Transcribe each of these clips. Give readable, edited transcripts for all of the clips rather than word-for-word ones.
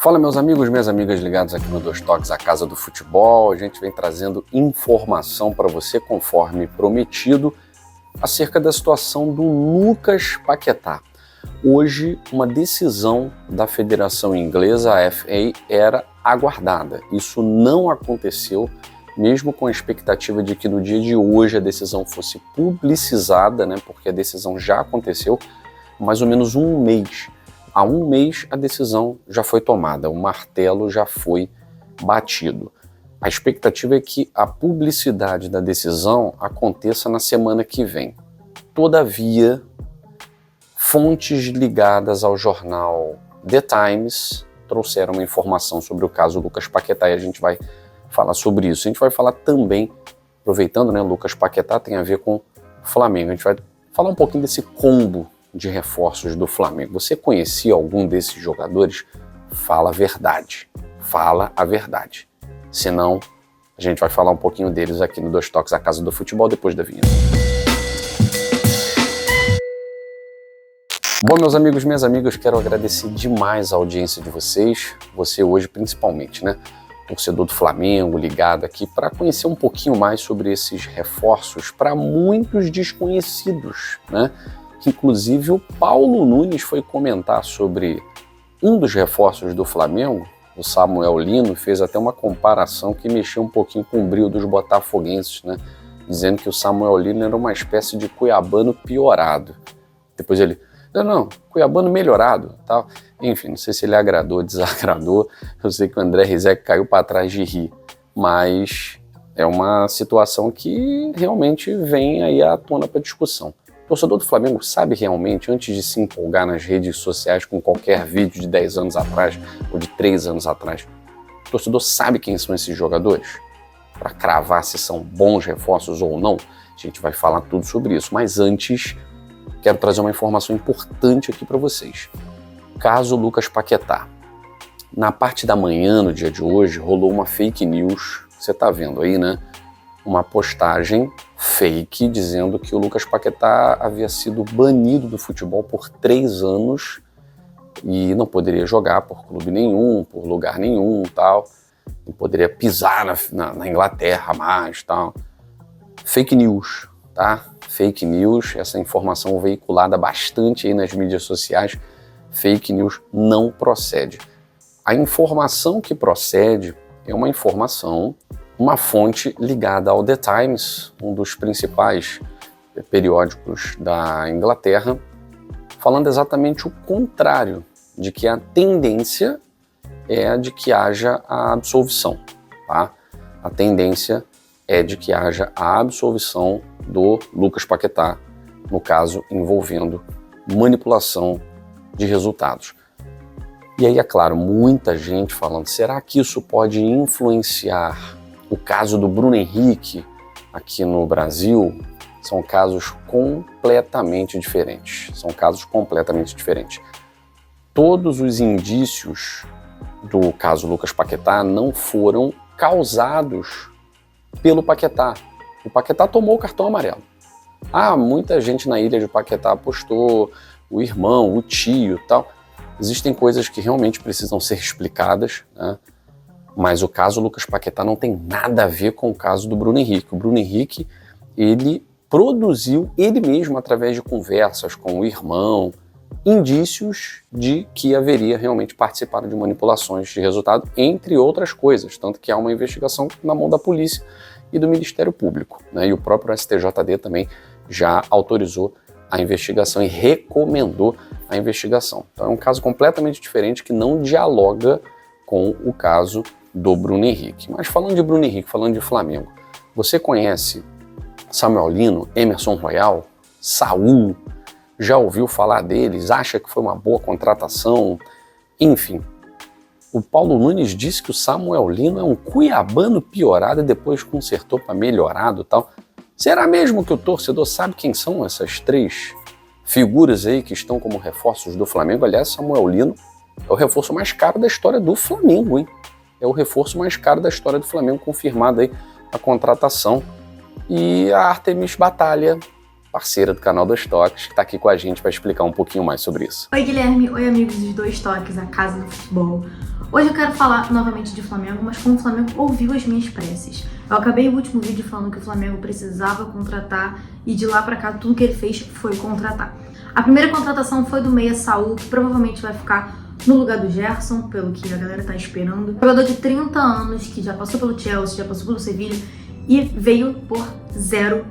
Fala, meus amigos, minhas amigas ligados aqui no Dois Toques, a Casa do Futebol. A gente vem trazendo informação para você, conforme prometido, acerca da situação do Lucas Paquetá. Hoje, uma decisão da Federação Inglesa, a FA, era aguardada. Isso não aconteceu, mesmo com a expectativa de que no dia de hoje a decisão fosse publicizada, né, porque a decisão já aconteceu há mais ou menos um mês. Há um mês a decisão já foi tomada, o martelo já foi batido. A expectativa é que a publicidade da decisão aconteça na semana que vem. Todavia, fontes ligadas ao jornal The Times trouxeram uma informação sobre o caso Lucas Paquetá e a gente vai falar sobre isso. A gente vai falar também, aproveitando, né, Lucas Paquetá tem a ver com o Flamengo. A gente vai falar um pouquinho desse combo de reforços do Flamengo. Você conhecia algum desses jogadores? Fala a verdade. Fala a verdade. Senão, a gente vai falar um pouquinho deles aqui no Dois Toques, a Casa do Futebol, depois da vinheta. Bom, meus amigos, minhas amigas, quero agradecer demais a audiência de vocês. Você hoje, principalmente, né? Torcedor do Flamengo, ligado aqui, para conhecer um pouquinho mais sobre esses reforços para muitos desconhecidos, né? Inclusive o Paulo Nunes foi comentar sobre um dos reforços do Flamengo, o Samuel Lino, fez até uma comparação que mexeu um pouquinho com o brio dos botafoguenses, né? Dizendo que o Samuel Lino era uma espécie de cuiabano piorado. Depois ele, não, cuiabano melhorado, tal. Enfim, não sei se ele agradou, desagradou. Eu sei que o André Rizek caiu para trás de rir, mas é uma situação que realmente vem aí à tona para discussão. O torcedor do Flamengo sabe realmente, antes de se empolgar nas redes sociais com qualquer vídeo de 10 anos atrás ou de 3 anos atrás, o torcedor sabe quem são esses jogadores? Para cravar se são bons reforços ou não, a gente vai falar tudo sobre isso. Mas antes, quero trazer uma informação importante aqui para vocês. Caso Lucas Paquetá. Na parte da manhã, no dia de hoje, rolou uma fake news, você está vendo aí, né? Uma postagem fake dizendo que o Lucas Paquetá havia sido banido do futebol por 3 anos e não poderia jogar por clube nenhum, por lugar nenhum, tal. Não poderia pisar na Inglaterra mais, tal. Fake news, tá? Fake news, essa informação veiculada bastante aí nas mídias sociais. Fake news não procede. A informação que procede é uma informação, uma fonte ligada ao The Times, um dos principais periódicos da Inglaterra, falando exatamente o contrário, de que a tendência é a de que haja a absolvição, tá? A tendência é de que haja a absolvição do Lucas Paquetá, no caso envolvendo manipulação de resultados. E aí, é claro, muita gente falando, será que isso pode influenciar o caso do Bruno Henrique aqui no Brasil? São casos completamente diferentes. Todos os indícios do caso Lucas Paquetá não foram causados pelo Paquetá. O Paquetá tomou o cartão amarelo. Muita gente na ilha de Paquetá apostou, o irmão, o tio e tal. Existem coisas que realmente precisam ser explicadas, né? Mas o caso Lucas Paquetá não tem nada a ver com o caso do Bruno Henrique. O Bruno Henrique, ele produziu ele mesmo, através de conversas com o irmão, indícios de que haveria realmente participado de manipulações de resultado, entre outras coisas. Tanto que há uma investigação na mão da polícia e do Ministério Público, né? E o próprio STJD também já autorizou a investigação e recomendou a investigação. Então é um caso completamente diferente que não dialoga com o caso do Bruno Henrique. Mas falando de Bruno Henrique, falando de Flamengo, você conhece Samuel Lino, Emerson Royal, Saul? Já ouviu falar deles? Acha que foi uma boa contratação? Enfim, o Paulo Nunes disse que o Samuel Lino é um cuiabano piorado e depois consertou para melhorado e tal. Será mesmo que o torcedor sabe quem são essas 3 figuras aí que estão como reforços do Flamengo? Aliás, Samuel Lino é o reforço mais caro da história do Flamengo, hein? É o reforço mais caro da história do Flamengo, confirmado aí a contratação. E a Artemis Batalha parceira do canal Dois Toques, que está aqui com a gente para explicar um pouquinho mais sobre isso. Oi Guilherme, oi amigos dos Dois Toques, a casa do futebol. Hoje eu quero falar novamente de Flamengo, mas como o Flamengo ouviu as minhas preces. Eu acabei o último vídeo falando que o Flamengo precisava contratar e de lá pra cá tudo que ele fez foi contratar. A primeira contratação foi do meia Saul, que provavelmente vai ficar no lugar do Gerson, pelo que a galera tá esperando. Jogador de 30 anos, que já passou pelo Chelsea, já passou pelo Sevilha e veio por R$0.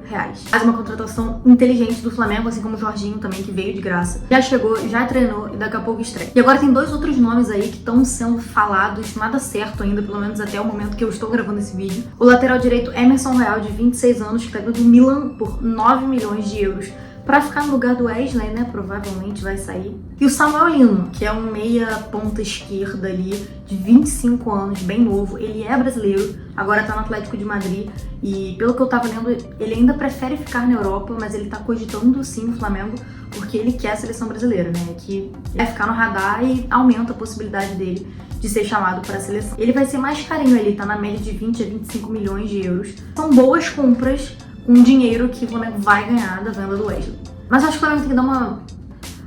Mais uma contratação inteligente do Flamengo, assim como o Jorginho também, que veio de graça. Já chegou, já treinou e daqui a pouco estreia. E agora tem dois outros nomes aí que estão sendo falados, nada certo ainda, pelo menos até o momento que eu estou gravando esse vídeo. O lateral direito Emerson Royal, de 26 anos, que tá vindo do Milan por 9 milhões de euros. Pra ficar no lugar do Wesley, né, provavelmente vai sair. E o Samuel Lino, que é um meia ponta esquerda ali, de 25 anos, bem novo. Ele é brasileiro, agora tá no Atlético de Madrid. E pelo que eu tava lendo, ele ainda prefere ficar na Europa, mas ele tá cogitando sim o Flamengo, porque ele quer a seleção brasileira, né, que vai ficar no radar e aumenta a possibilidade dele de ser chamado para a seleção. Ele vai ser mais carinho, ele tá na média de 20 a 25 milhões de euros. São boas compras, com dinheiro que o Flamengo vai ganhar da venda do Wesley. Mas eu acho que o Flamengo tem que dar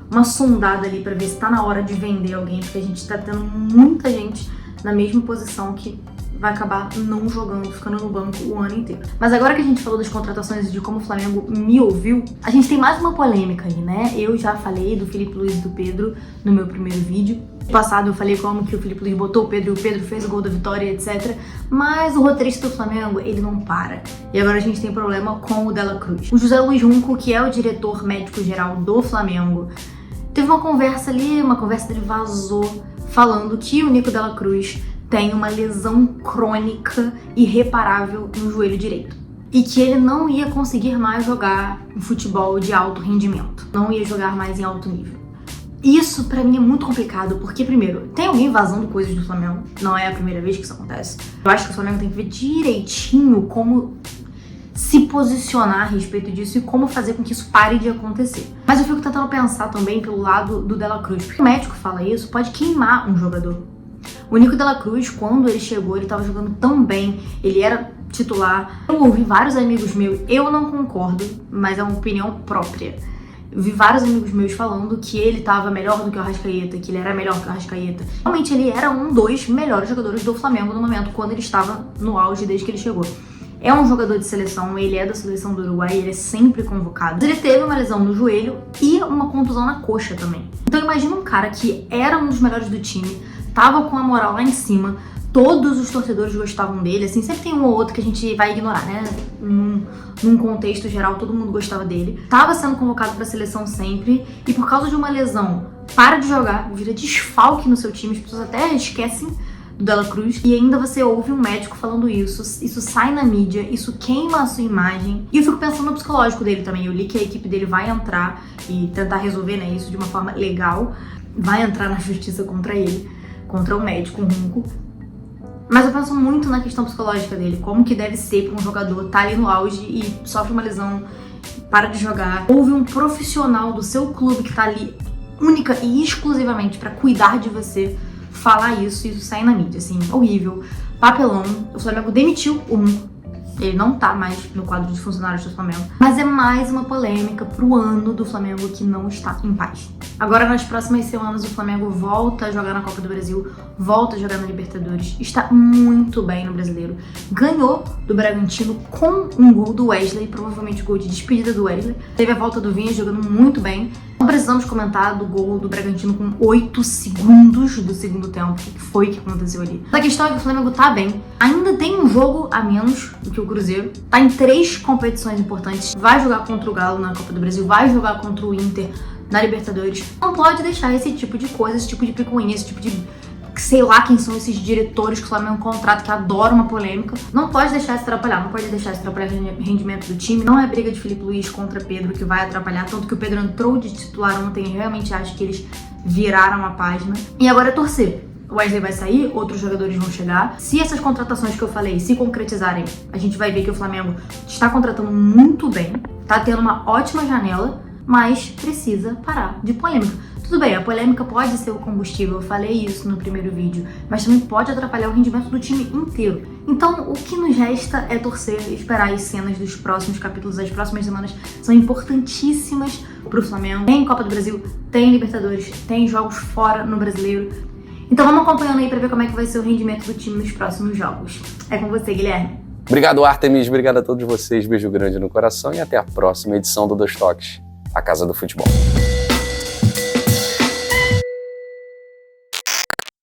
uma sondada ali pra ver se tá na hora de vender alguém, porque a gente tá tendo muita gente na mesma posição que vai acabar não jogando, ficando no banco o ano inteiro. Mas agora que a gente falou das contratações e de como o Flamengo me ouviu, a gente tem mais uma polêmica aí, né? Eu já falei do Filipe Luís e do Pedro no meu primeiro vídeo. No passado eu falei como que o Filipe Luís botou o Pedro e o Pedro fez o gol da vitória, etc. Mas o roteirista do Flamengo, ele não para. E agora a gente tem problema com o Dela Cruz. O José Luiz Junco, que é o diretor médico-geral do Flamengo, teve uma conversa ali, uma conversa dele vazou, falando que o Nico Dela Cruz tem uma lesão crônica irreparável no joelho direito. E que ele não ia conseguir mais jogar um futebol de alto rendimento. Não ia jogar mais em alto nível. Isso pra mim é muito complicado, porque primeiro, tem alguém vazando coisas do Flamengo. Não é a primeira vez que isso acontece. Eu acho que o Flamengo tem que ver direitinho como se posicionar a respeito disso e como fazer com que isso pare de acontecer. Mas eu fico tentando pensar também pelo lado do Dela Cruz. Porque o médico fala isso, pode queimar um jogador. O Nico Dela Cruz, quando ele chegou, ele tava jogando tão bem, ele era titular. Eu ouvi vários amigos meus, eu não concordo, mas é uma opinião própria. Eu vi vários amigos meus falando que ele tava melhor do que o Arrascaeta, que ele era melhor que o Arrascaeta. Realmente ele era um dos melhores jogadores do Flamengo no momento, quando ele estava no auge desde que ele chegou. É um jogador de seleção, ele é da seleção do Uruguai, ele é sempre convocado. Ele teve uma lesão no joelho e uma contusão na coxa também. Então imagina um cara que era um dos melhores do time, tava com a moral lá em cima, todos os torcedores gostavam dele, assim, sempre tem um ou outro que a gente vai ignorar, né? Num contexto geral, todo mundo gostava dele. Tava sendo convocado pra seleção sempre, e por causa de uma lesão, para de jogar, vira desfalque no seu time, as pessoas até esquecem do Dela Cruz, e ainda você ouve um médico falando isso sai na mídia, isso queima a sua imagem. E eu fico pensando no psicológico dele também. Eu li que a equipe dele vai entrar e tentar resolver, né, isso de uma forma legal, vai entrar na justiça contra ele, contra o médico, o Runco. Mas eu penso muito na questão psicológica dele, como que deve ser para um jogador estar ali no auge e sofre uma lesão, para de jogar. Houve um profissional do seu clube que tá ali única e exclusivamente para cuidar de você, falar isso e isso sair na mídia, assim, horrível, papelão. O Flamengo demitiu o Runco, ele não tá mais no quadro de funcionários do Flamengo. Mas é mais uma polêmica pro ano do Flamengo que não está em paz. Agora, nas próximas semanas, o Flamengo volta a jogar na Copa do Brasil, volta a jogar na Libertadores, está muito bem no Brasileiro. Ganhou do Bragantino com um gol do Wesley, provavelmente gol de despedida do Wesley. Teve a volta do Vinha jogando muito bem. Não precisamos comentar do gol do Bragantino com 8 segundos do segundo tempo. O que foi que aconteceu ali? A questão é que o Flamengo tá bem. Ainda tem um jogo a menos do que o Cruzeiro. Tá em 3 competições importantes. Vai jogar contra o Galo na Copa do Brasil, vai jogar contra o Inter na Libertadores. Não pode deixar esse tipo de coisa, esse tipo de picuinha, esse tipo de... sei lá quem são esses diretores que o Flamengo contrata, que adoram uma polêmica. Não pode deixar isso atrapalhar, não pode deixar isso atrapalhar o rendimento do time. Não é briga de Filipe Luís contra Pedro que vai atrapalhar, tanto que o Pedro entrou de titular ontem e realmente acho que eles viraram a página. E agora é torcer. O Wesley vai sair, outros jogadores vão chegar. Se essas contratações que eu falei se concretizarem, a gente vai ver que o Flamengo está contratando muito bem, tá tendo uma ótima janela, mas precisa parar de polêmica. Tudo bem, a polêmica pode ser o combustível, eu falei isso no primeiro vídeo, mas também pode atrapalhar o rendimento do time inteiro. Então, o que nos resta é torcer e esperar as cenas dos próximos capítulos. Das próximas semanas são importantíssimas pro Flamengo. Tem Copa do Brasil, tem Libertadores, tem jogos fora no Brasileiro. Então vamos acompanhando aí pra ver como é que vai ser o rendimento do time nos próximos jogos. É com você, Guilherme. Obrigado, Artemis. Obrigado a todos vocês. Beijo grande no coração e até a próxima edição do Dois Toques, a Casa do Futebol.